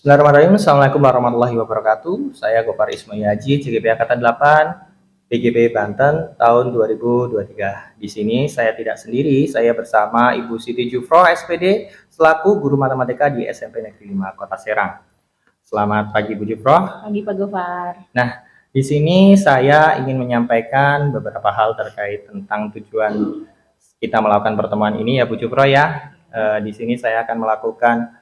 Bismillahirrahmanirrahim. Assalamualaikum warahmatullahi wabarakatuh. Saya Gopar Ismayaji, CGP Angkatan 8, PGP Banten tahun 2023. Di sini saya tidak sendiri, saya bersama Ibu Siti Jufro, SPD, selaku guru matematika di SMP Negeri 5 Kota Serang. Selamat pagi Bu Jufro. Pagi Pak Gofar. Nah, di sini saya ingin menyampaikan beberapa hal terkait tentang tujuan kita melakukan pertemuan ini ya Bu Jufro ya. Di sini saya akan melakukan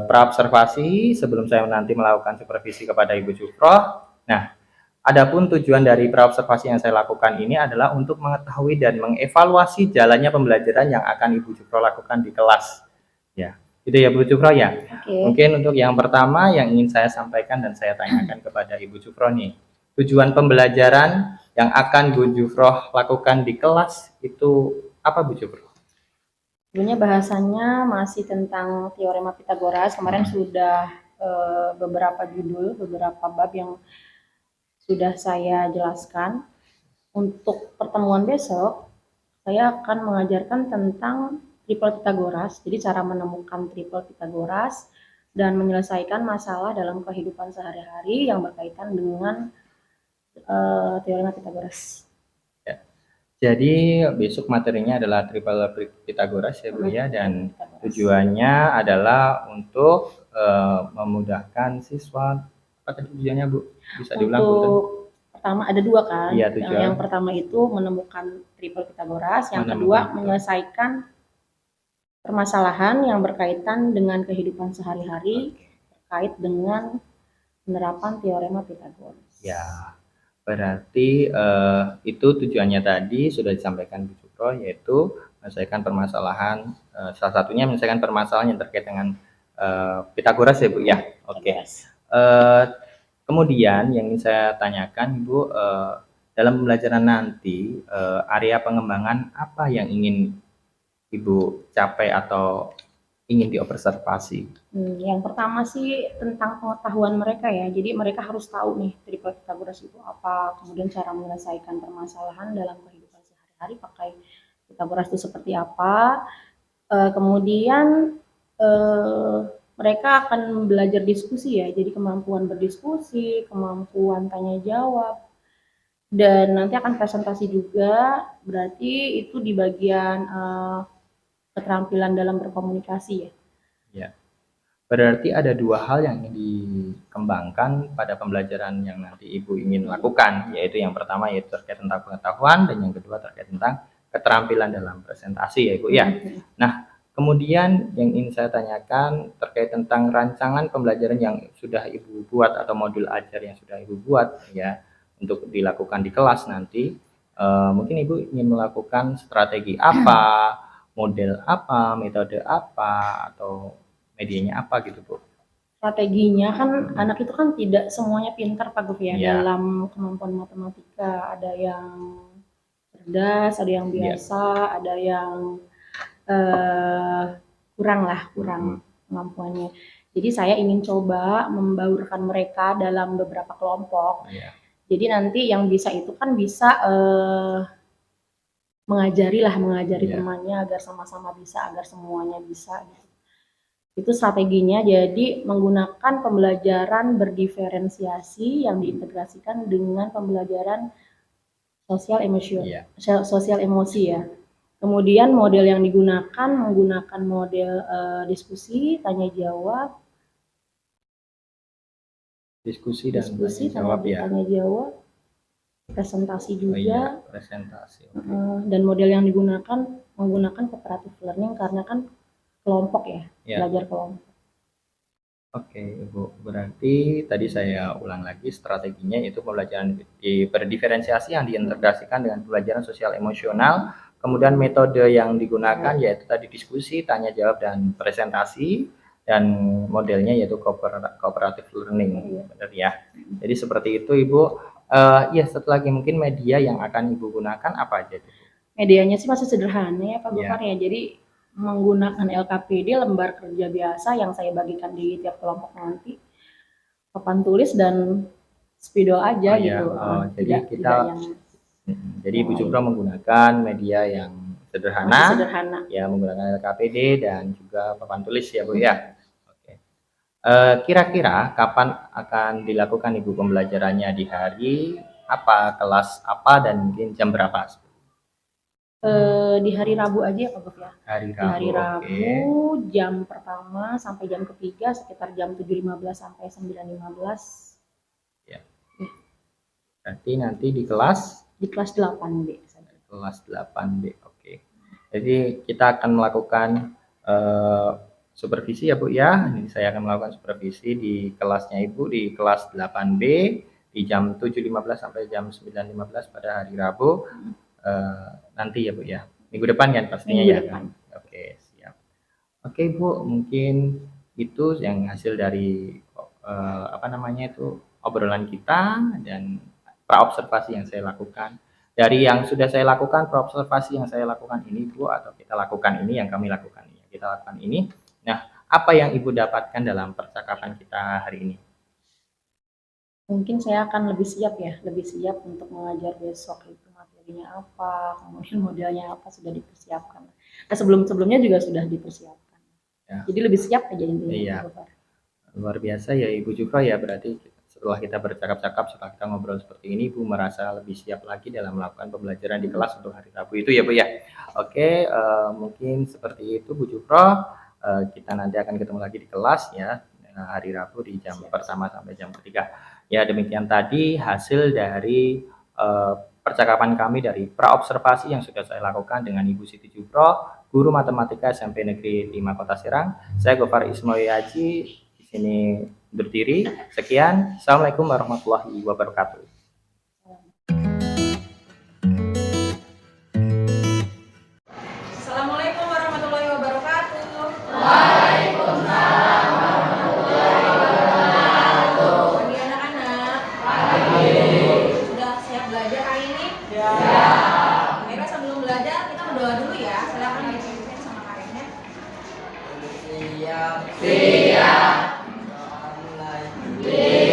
praobservasi sebelum saya nanti melakukan supervisi kepada Ibu Jufro. Nah, adapun tujuan dari praobservasi yang saya lakukan ini adalah untuk mengetahui dan mengevaluasi jalannya pembelajaran yang akan Ibu Jufro lakukan di kelas. Ya, itu ya Bu Jufro ya. Mungkin untuk yang pertama yang ingin saya sampaikan dan saya tanyakan kepada Ibu Jufro nih, tujuan pembelajaran yang akan Bu Jufro lakukan di kelas itu apa Bu Jufro? Sebenarnya bahasannya masih tentang teorema Pitagoras. Kemarin sudah beberapa judul, beberapa bab yang sudah saya jelaskan. Untuk pertemuan besok, saya akan mengajarkan tentang triple Pitagoras. Jadi cara menemukan triple Pitagoras dan menyelesaikan masalah dalam kehidupan sehari-hari yang berkaitan dengan teorema Pitagoras. Jadi besok materinya adalah triple Pitagoras ya Bu ya, dan tujuannya adalah untuk memudahkan siswa. Apa tadi tujuannya Bu? Bisa diulang Bu? Pertama ada dua kan? Iya, yang pertama itu menemukan triple Pitagoras, yang kedua menyelesaikan permasalahan yang berkaitan dengan kehidupan sehari-hari terkait dengan penerapan teorema Pitagoras. Ya. Berarti itu tujuannya tadi sudah disampaikan Bu Jufro, yaitu menyelesaikan permasalahan, salah satunya menyelesaikan permasalahan yang terkait dengan Pitagoras ya Bu ya. Oke. Kemudian yang ingin saya tanyakan Ibu, dalam pembelajaran nanti area pengembangan apa yang ingin Ibu capai atau ingin diobservasi? Yang pertama sih tentang pengetahuan mereka ya. Jadi mereka harus tahu nih triple Pitagoras itu apa, kemudian cara menyelesaikan permasalahan dalam kehidupan sehari-hari pakai Pitagoras itu seperti apa. Kemudian mereka akan belajar diskusi ya. Jadi kemampuan berdiskusi, kemampuan tanya jawab, dan nanti akan presentasi juga. Berarti itu di bagian keterampilan dalam berkomunikasi ya. Ya. Berarti ada dua hal yang ingin dikembangkan pada pembelajaran yang nanti Ibu ingin lakukan, yaitu yang pertama yaitu terkait tentang pengetahuan dan yang kedua terkait tentang keterampilan dalam presentasi ya Ibu ya. Nah, kemudian yang ingin saya tanyakan terkait tentang rancangan pembelajaran yang sudah Ibu buat atau modul ajar yang sudah Ibu buat ya untuk dilakukan di kelas nanti. Mungkin Ibu ingin melakukan strategi apa, model apa, metode apa, atau medianya apa gitu Bu? Strateginya kan anak itu kan tidak semuanya pintar Pak Guf ya, dalam kemampuan matematika. Ada yang cerdas, ada yang biasa, ada yang kurang kemampuannya. Jadi saya ingin coba membaurkan mereka dalam beberapa kelompok. Jadi nanti yang bisa itu kan bisa mengajari temannya agar sama-sama bisa, agar semuanya bisa gitu. Itu strateginya. Jadi menggunakan pembelajaran berdiferensiasi yang diintegrasikan dengan pembelajaran sosial emosi ya. Kemudian model yang digunakan menggunakan model diskusi, tanya jawab, tanya jawab, presentasi juga. Dan model yang digunakan menggunakan cooperative learning karena kan kelompok ya, belajar kelompok. Oke Ibu, berarti tadi saya ulang lagi strateginya yaitu pembelajaran berdiferensiasi yang diintegrasikan dengan pembelajaran sosial emosional. Kemudian metode yang digunakan yaitu tadi diskusi, tanya jawab, dan presentasi. Dan modelnya yaitu cooperative learning, benar ya. Jadi seperti itu Ibu. Ya, satu lagi mungkin media yang akan Ibu gunakan apa aja? Medianya sih masih sederhana ya Pak Gofar ya. Jadi menggunakan LKPD, lembar kerja biasa yang saya bagikan di tiap kelompok nanti, papan tulis dan spidol aja gitu. Jadi Ibu Jufro menggunakan media yang sederhana, ya menggunakan LKPD dan juga papan tulis ya Bu ya. Oke. Kira-kira kapan akan dilakukan Ibu pembelajarannya, di hari apa, kelas apa, dan mungkin jam berapa? Di hari Rabu aja ya Pak Guf ya. Hari Di hari Rabu, oke. Rabu jam pertama sampai jam ketiga sekitar jam 7.15 sampai 9.15. Ya. Berarti nanti di kelas Di kelas 8B saja. kelas 8B, oke. Jadi kita akan melakukan supervisi ya Bu ya. Ini saya akan melakukan supervisi di kelasnya Ibu di kelas 8B di jam 7.15 sampai jam 9.15 pada hari Rabu. Nanti ya Bu ya. Minggu depan kan pastinya Minggu ya depan. kan. Oke, siap. Oke Bu, mungkin itu yang hasil dari obrolan kita dan praobservasi yang saya lakukan. Dari yang sudah saya lakukan, praobservasi yang saya lakukan ini Bu, atau kita lakukan ini, yang kami lakukan ini, kita lakukan ini. Nah, apa yang Ibu dapatkan dalam percakapan kita hari ini? Mungkin saya akan lebih siap untuk mengajar besok itu materinya apa, kemudian modelnya apa sudah dipersiapkan. Nah, sebelumnya juga sudah dipersiapkan. Ya. Jadi lebih siap aja intinya. Iya. Luar biasa ya Ibu juga ya, berarti setelah kita bercakap-cakap, setelah kita ngobrol seperti ini, Ibu merasa lebih siap lagi dalam melakukan pembelajaran di kelas untuk hari Rabu itu ya Bu ya. Oke, mungkin seperti itu Bu Jufro. Kita nanti akan ketemu lagi di kelas ya, hari Rabu di jam pertama sampai jam ketiga. Ya, demikian tadi hasil dari percakapan kami dari praobservasi yang sudah saya lakukan dengan Ibu Siti Jufro, guru matematika SMP Negeri 5 Kota Serang. Saya Gofar Ismoyaji di sini berdiri. Sekian. Assalamualaikum warahmatullahi wabarakatuh. Assalamualaikum warahmatullahi wabarakatuh. Waalaikumsalam warahmatullahi wabarakatuh. Pagi anak-anak. Pagi. Sudah siap belajar hari ini? Ya. Akhirnya sebelum belajar kita berdoa dulu ya. Silakan dipimpin sama karennya. Siap. Siap. Waalaikumsalam warahmatullahi wabarakatuh.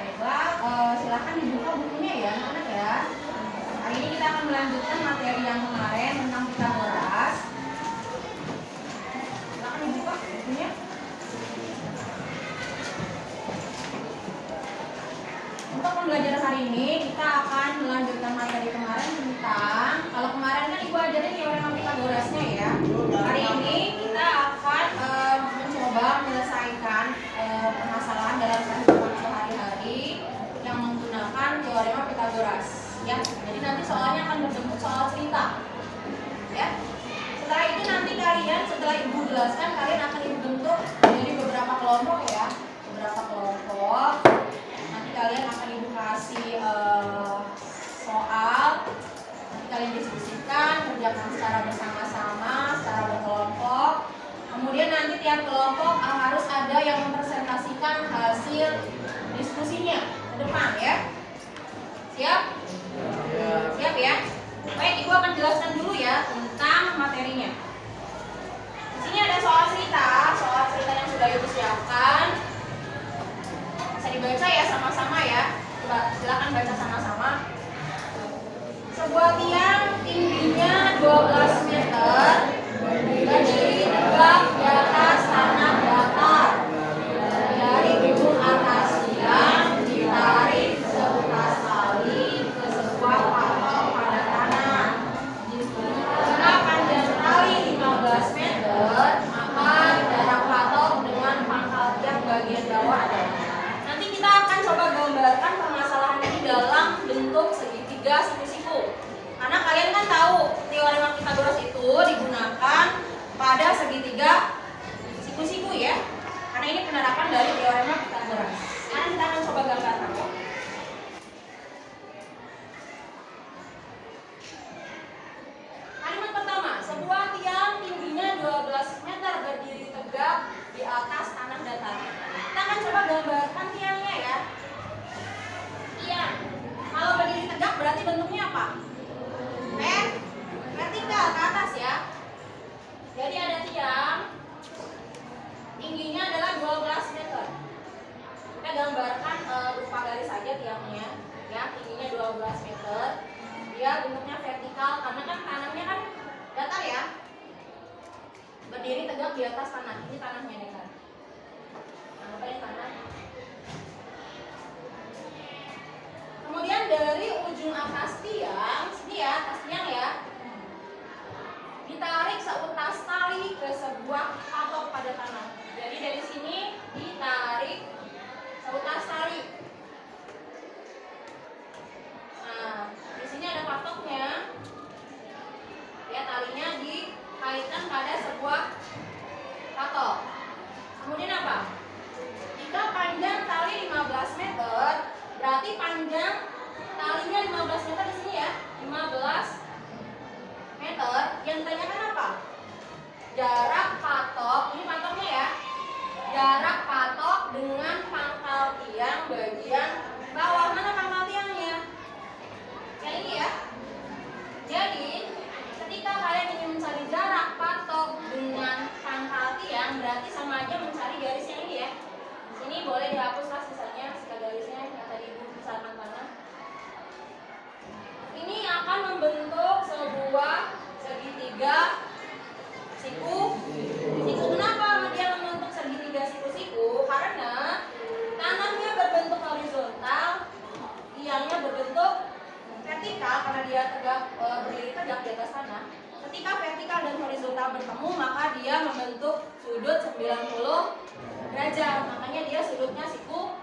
Baiklah, silakan dibuka bukunya ya anak-anak ya. Hari ini kita akan melanjutkan materi yang kemarin tentang Pitagoras. Silakan dibuka bukunya. Untuk pembelajaran hari ini kita akan melanjutkan materi kemarin tentang, kalau kemarin kan Ibu ajarin teorema Pitagorasnya ya. Hari ini kita akan mencoba menyelesaikan permasalahan dalam kehidupan sehari-hari yang menggunakan teorema Pitagoras. Ya, jadi nanti soalnya akan berbentuk soal cerita. Ya. Setelah itu nanti kalian, setelah Ibu jelaskan, kalian akan Ibu bentuk menjadi beberapa kelompok ya, beberapa kelompok. Nanti kalian akan Ibu kasih soal, nanti kalian diskusikan, kerjakan secara bersama-sama, secara berkelompok. Kemudian nanti tiap kelompok harus ada yang mempresentasikan hasil diskusinya ke depan ya. Siap? Siap ya? Baik, Ibu akan jelaskan dulu ya tentang materinya. Di sini ada soal cerita yang sudah Ibu siapkan. Bisa dibaca ya sama-sama ya. Coba silakan baca sama-sama. Sebuah tiang tingginya 12 meter dan ditegak pada segitiga siku-siku ya. Karena ini penerapan dari teorema Pythagoras. Sekarang kita akan coba gambarkan ya. Kalimat pertama, sebuah tiang tingginya 12 meter berdiri tegak di atas tanah datar. Kita akan coba gambarkan tiangnya ya. Tiang. Kalau berdiri tegak berarti bentuknya apa? Vertikal ke atas ya. Jadi ada tiang tingginya adalah 12 meter. Kita gambarkan berupa garis saja tiangnya ya, tingginya 12 meter. Dia bentuknya vertikal karena kan tanahnya kan datar ya. Berdiri tegak di atas tanah. Ini tanahnya nih kan. Anggapnya tanah. Kemudian dari ujung atas tiang, sini ya, atas tiang ya, ditarik seutas tali ke sebuah patok pada tanah. Jadi dari sini ditarik seutas tali. Nah, di sini ada patoknya. Ya, talinya dikaitkan pada sebuah patok. Kemudian apa? Jika panjang tali 15 meter, berarti panjang talinya 15 meter di sini ya. 15 meter. Yang ditanyakan apa? Jarak patok, ini patoknya ya. Jarak patok dengan pangkal tiang bagian bawah. Mana pangkal tiangnya? Yang ini ya. Jadi ketika kalian ingin mencari jarak patok dengan pangkal tiang, berarti sama aja mencari garis yang ini ya. Sini boleh dihapuslah sisanya, sisa garisnya yang tadi ibu besarkan tanah. Ini akan membentuk sebuah segitiga siku. Kenapa dia membentuk segitiga siku-siku? Karena tanahnya berbentuk horizontal, tiangnya berbentuk vertikal karena dia berdiri tegak di atas tanah. Ketika vertikal dan horizontal bertemu, maka dia membentuk sudut 90 derajat. Makanya dia sudutnya siku.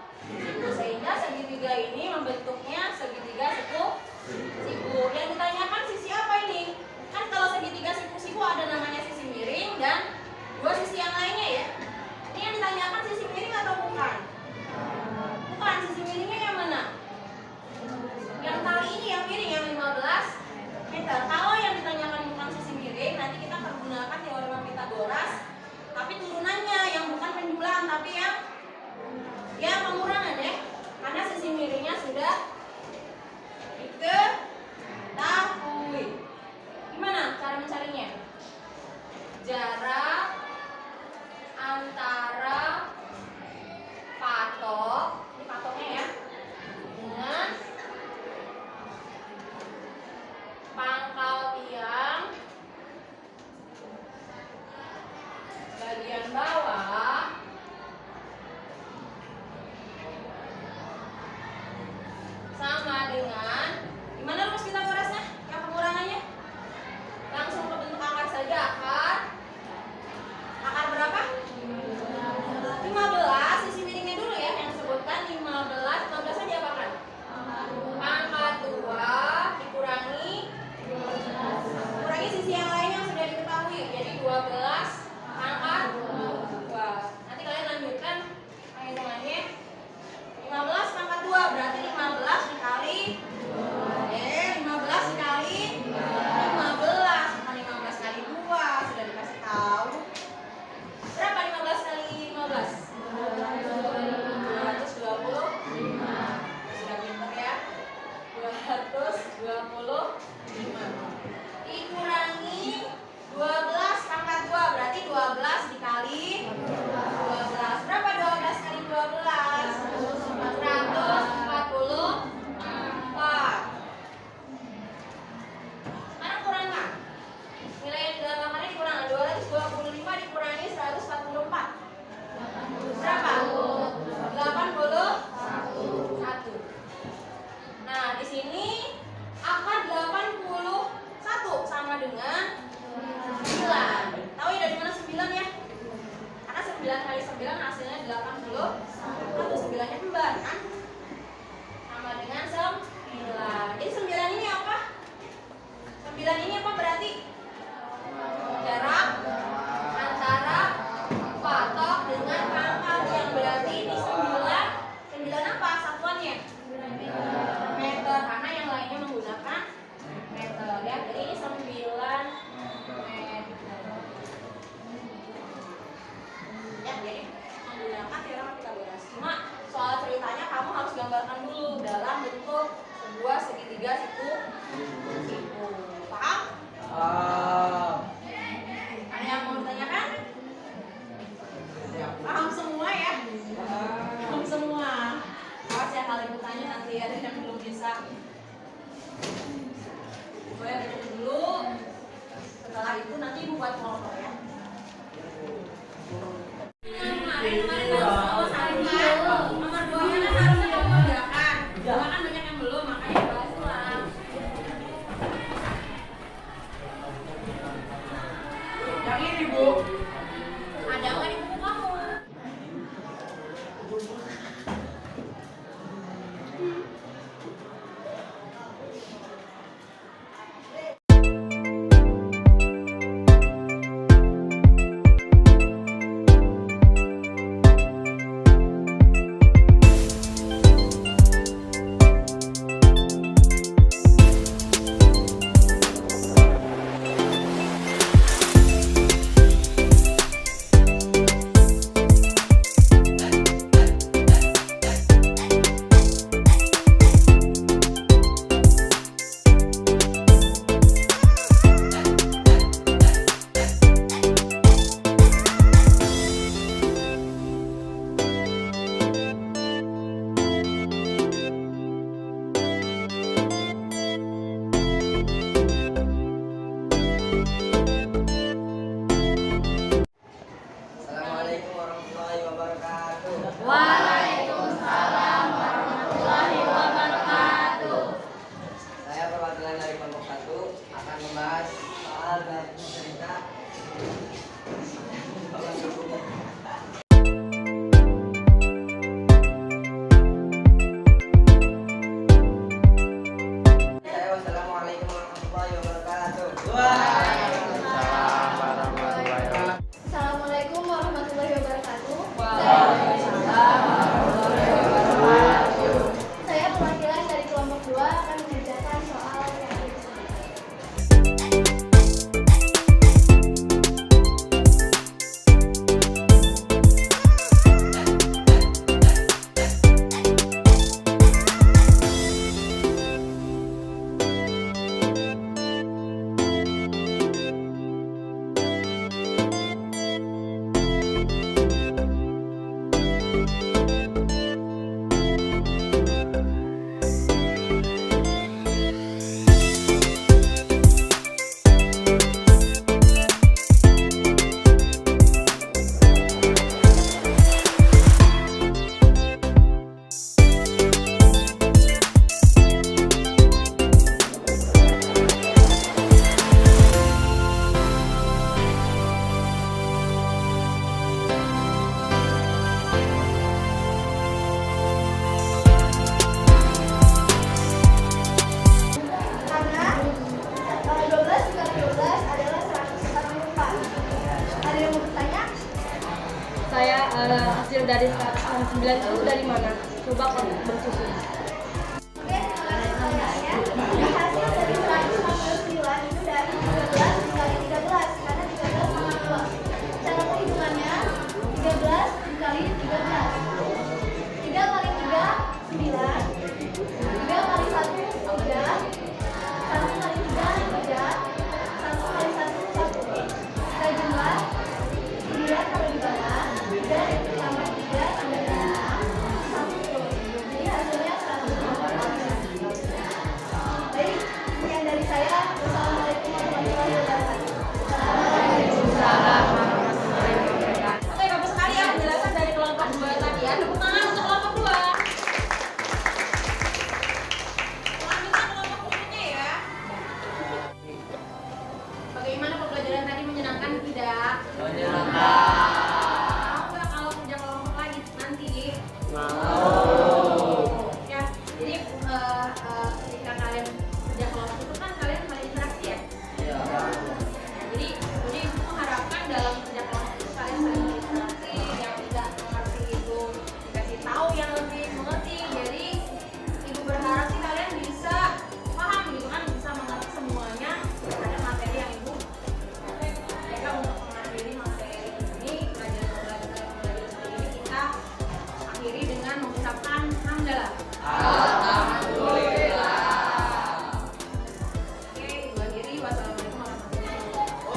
Sehingga segitiga ini membentuknya segitiga siku. Yang ditanyakan sisi apa ini? Kan kalau segitiga siku-siku ada namanya sisi miring dan dua sisi yang lainnya ya. Ini yang ditanyakan sisi miring atau bukan? Bukan, sisi miringnya yang mana? Yang tali ini yang miring, yang 15 meter. Kalau yang ditanyakan bukan sisi miring, nanti kita pergunakan teorema Pythagoras. Tapi turunannya yang bukan penjumlahan, tapi yang pengurangan ya. Karena sisi miringnya sudah diketahui. Gimana cara mencarinya? Jarak antara patok, ini patoknya ya, dengan pangkal tiang bagian bawah sama dengan, gimana rumus Pythagorasnya? Yang pengurangannya? Langsung ke bentuk akar saja, akar Yang ini, Bu. Ada nggak di buku kamu? Assalamualaikum warahmatullahi wabarakatuh. Waalaikumsalam warahmatullahi wabarakatuh. Saya perwakilan dari kelompok 1 akan membahas soal gabung cerita. Wassalamualaikum warahmatullahi wabarakatuh. Waalaikumsalam warahmatullahi wabarakatuh. Assalamualaikum warahmatullahi wabarakatuh. Saya perwakilan dari kelompok 2 akan mengerjakan soal yang ada di sini. Karena 12 dikali 12 adalah 144. Ada yang mau bertanya? Saya hasil dari 169 itu dari mana? Coba kamu bersusun. Oke, terima kasih pertanyaannya. Hasil dari 149 itu dari 13 dikali 13 karena 13 sama 2. Cara perhitungannya 13 dikali 13. 3 kali 3 9. 3 kali 1 3. 1 kali 3 3. 1 kali 1 1. Kita jumlah 9 taruh di bawah. 3 tambah 3 tambah 6 1. Jadi hasilnya 144. Baik, sekian dari saya. Wassalamualaikum warahmatullahi wabarakatuh. Oke, bagus sekali ya penjelasan dari kelompok 2 tadi ya. Tepuk tangan untuk kelompok 2. Selanjutnya kelompok berikutnya ya. Bagaimana pembelajaran tadi, menyenangkan tidak? Mau nggak kalau kerja kelompok lagi nanti? Ya, jadi ketika kalian kerja kelompok itu kan kalian saling interaksi ya. Jadi ibu mengharapkan dalam kerja kelompok itu kalian saling berinteraksi, yang tidak mengerti itu dikasih tahu yang lebih mengerti. Jadi ibu berharap sih kalian bisa paham gitu kan, bisa mengerti semuanya ada materi yang ibu mereka untuk mengakhiri materi ini, pelajaran ini kita akhiri dengan mengucapkan hamdalah. Oke, ibu akhiri. Wassalamualaikum warahmatullahi wabarakatuh.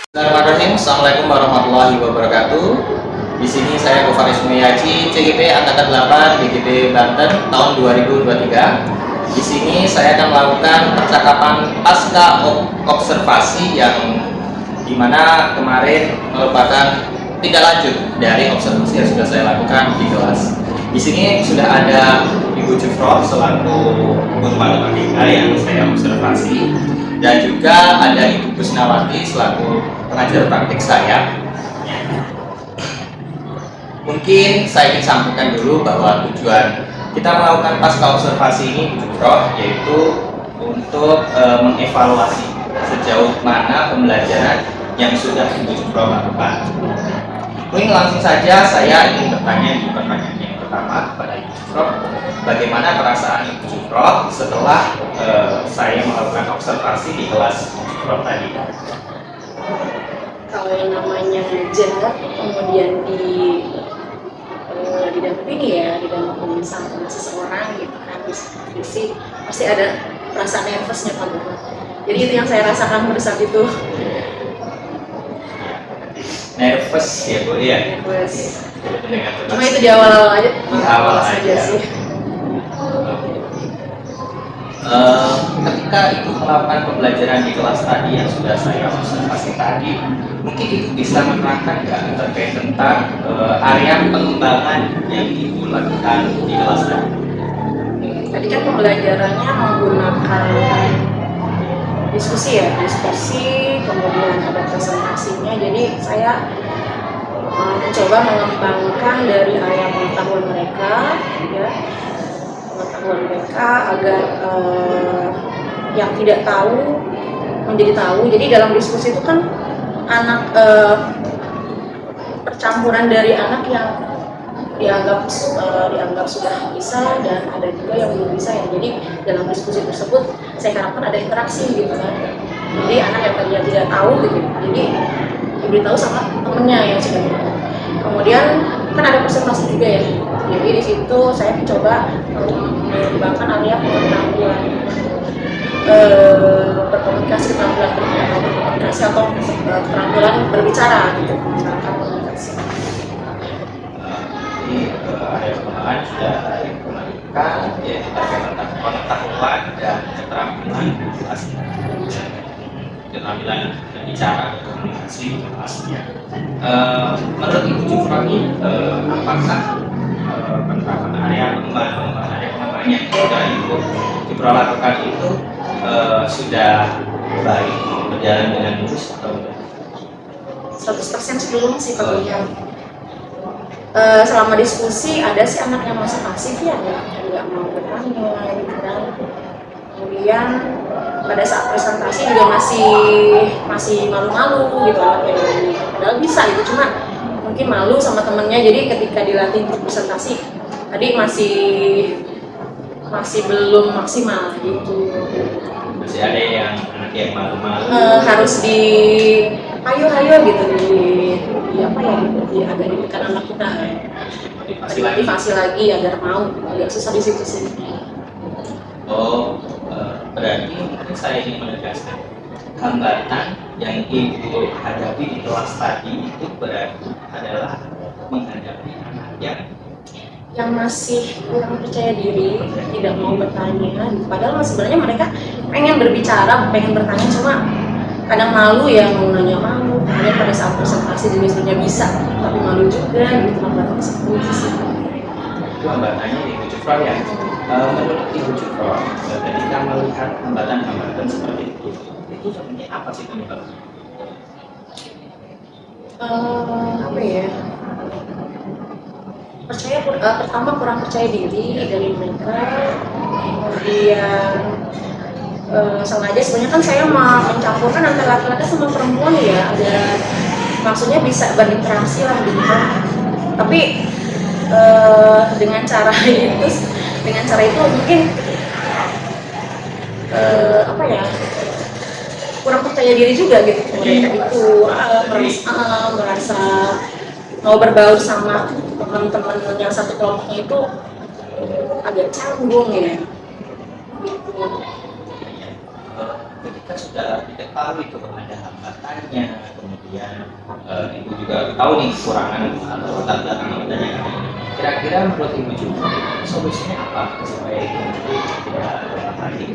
Bismillahirrahmanirrahim. Assalamualaikum warahmatullahi wabarakatuh. Di sini saya Gofar Ismiyaji, CGP Angkatan 8 BGP Banten tahun 2023. Di sini saya akan melakukan percakapan pasca observasi yang dimana kemarin merupakan tindak lanjut dari observasi yang sudah saya lakukan di kelas. Di sini sudah ada Ibu Jufi Jufro selaku guru matematika yang saya observasi, dan juga ada Ibu Busnawati selaku pengajar praktik saya. Mungkin saya ingin sampaikan dulu bahwa tujuan kita melakukan pasca observasi ini Bu Jufro yaitu untuk mengevaluasi sejauh mana pembelajaran yang sudah Ibu Jufro lakukan. Mungkin langsung saja saya ingin bertanya di pertanyaan yang pertama kepada Ibu Jufro, bagaimana perasaan Ibu Jufro setelah saya melakukan observasi di kelas Ibu Jufro tadi? Kalau yang namanya ngajar, kemudian didampingi ya, didampingi sama seseorang gitu kan, diskusi, pasti ada perasaan nervousnya kan. Jadi itu yang saya rasakan pada saat itu. Nervous ya Bu ya? Nervous. Dengan Cuma itu di awal-awal aja. Di awal aja. sih. Ketika Ibu melakukan pembelajaran di kelas tadi yang sudah saya observasi tadi, mungkin Ibu bisa menerangkan nggak terkait tentang area pengembangan yang Ibu lakukan di kelas tadi? Tadi kan pembelajarannya menggunakan diskusi, kemudian ada presentasinya. Jadi saya mencoba mengembangkan dari area pengetahuan mereka, ya, agar yang tidak tahu menjadi tahu. Jadi dalam diskusi itu kan anak percampuran dari anak yang dianggap sudah bisa dan ada juga yang belum bisa ya. Jadi dalam diskusi tersebut saya harapkan ada interaksi gitu kan. Jadi anak yang tadinya tidak tahu gitu, jadi diberitahu sama temennya yang sudah tahu. Kemudian kan ada presentasi juga ya. Jadi di situ saya mencoba mengembangkan area pengetahuan berkomunikasi, keterampilan berkomunikasi atau keterampilan berbicara gitu. Jadi area pengembangan sudah digunakan yaitu terkait tentang pengetahuan dan keterampilan berbicara, komunikasi, komunikasi. Menurut Ibu Jufro ini apakah penerapan area pengembangan yang sudah Ibu Jufro lakukan itu sudah baik, berjalan dengan mulus atau tidak? 100% sebelum sih kalau yang selama diskusi ada sih anak yang masih pasif ya, nggak mau bertanya gitu kan. Kemudian pada saat presentasi juga masih malu-malu gitu anaknya, padahal bisa gitu, cuma mungkin malu sama temennya. Jadi ketika dilatih untuk presentasi tadi masih belum maksimal gitu. Masih ada yang malu-malu. Harus ayo gitu di apa ya gitu, agak ditekan anak kita motivasi lagi agar mau. Agak susah di situ sih. Oh, berarti mungkin saya ingin menegaskan hambatan yang Ibu hadapi di kelas tadi itu berarti adalah menghadapi anak yang masih kurang percaya diri, tidak mau bertanya. Padahal sebenarnya mereka pengen berbicara, pengen bertanya, cuma kadang malu ya, mau nanya malu. Kemudian pada saat presentasi juga sebenarnya bisa, tapi malu juga gitu. Hambatannya seperti itu sih. itu hambatannya Ibu Jufro ya. Menurut Ibu Jufro, ketika melihat hambatan-hambatan seperti itu sebenarnya apa sih penyebabnya? Apa ya? Pertama kurang percaya diri dari mereka, kemudian sengaja sebenarnya kan saya mau mencampurkan antara laki-laki sama perempuan ya, ada maksudnya bisa berinteraksi lah gitu kan. Tapi dengan cara itu mungkin apa ya, kurang percaya diri juga gitu mereka itu merasa mau berbaur sama teman-teman yang satu kelompoknya itu agak canggung ya gitu. Ketika sudah diketahui itu ada hambatannya, kemudian Ibu juga tahu nih kekurangan atau latar belakang hambatannya, kira-kira menurut Ibu juga solusinya apa supaya itu tidak terulang lagi?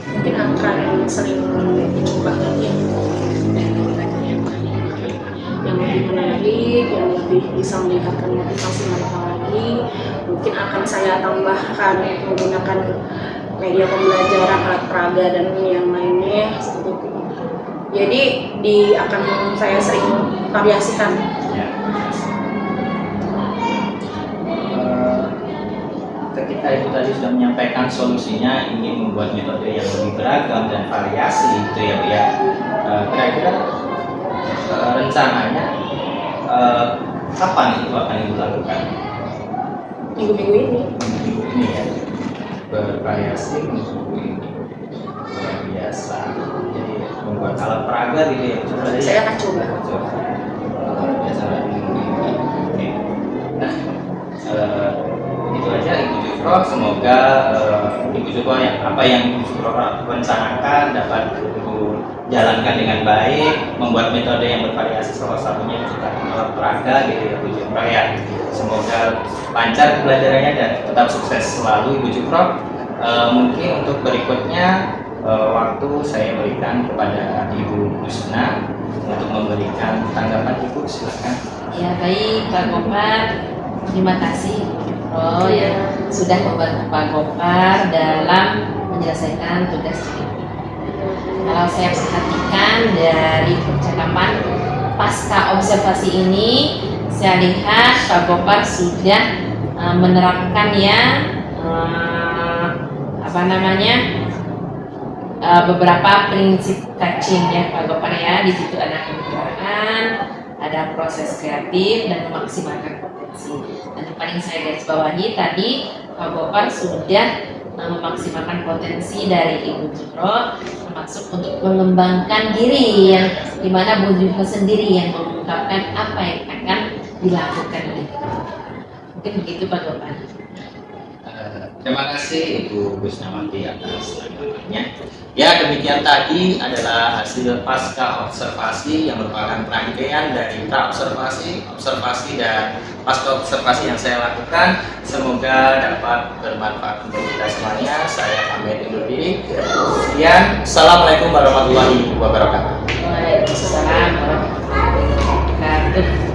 Mungkin akan sering dicoba lagi yang lebih menarik, yang lebih bisa meningkatkan motivasi mereka lagi. lagi, mungkin akan saya tambahkan menggunakan media pembelajaran, alat peraga dan yang lainnya seperti itu. Jadi akan saya sering variasikan. Ya. Ketika Ibu tadi sudah menyampaikan solusinya ingin membuat metode yang lebih beragam dan variasi gitu ya Bu ya. Kira-kira rencananya kapan itu akan Ibu lakukan? Minggu-minggu ini. Minggu ini ya, bervariasi minggu ini, luar biasa. Jadi membuat alat peraga gitu ya. Saya akan coba. Luar biasa minggu ini. Oke. Nah, itu aja Ibu Jufro. Semoga Ibu Jufro apa yang Ibu Jufro rencanakan dapat Ibu jalankan dengan baik, membuat metode yang bervariasi, salah satunya menciptakan alat peraga gitu ya Bu Jufro ya. Semoga lancar pembelajarannya dan tetap sukses selalu Ibu Jufro. Mungkin untuk berikutnya waktu saya berikan kepada Ibu Husna untuk memberikan tanggapan. Ibu silakan. Ya baik Pak Gopar, terima kasih yang sudah membantu Pak Gopar dalam menyelesaikan tugas ini. Kalau saya perhatikan dari percakapan pasca observasi ini, saya lihat Pak Gopar sudah menerapkan beberapa prinsip kacing ya Pak Gopar ya. Di situ ada kebijakan, ada proses kreatif dan memaksimalkan potensi. Dan yang paling saya garis bawahi tadi Pak Gopar sudah memaksimalkan potensi dari Ibu Jufro, termasuk untuk mengembangkan diri yang dimana Bu Jufro sendiri yang mengungkapkan apa yang akan dilakukan oleh kita. Mungkin begitu Pak Gopar. Terima kasih Ibu Husnawati atas tanggapannya. Ya, demikian tadi adalah hasil pasca observasi yang merupakan rangkaian dari pra-observasi, observasi dan pasca observasi yang saya lakukan. Semoga dapat bermanfaat untuk kita semuanya. Saya pamit undur diri. Sekian, Assalamualaikum warahmatullahi wabarakatuh. Waalaikumsalam warahmatullahi wabarakatuh.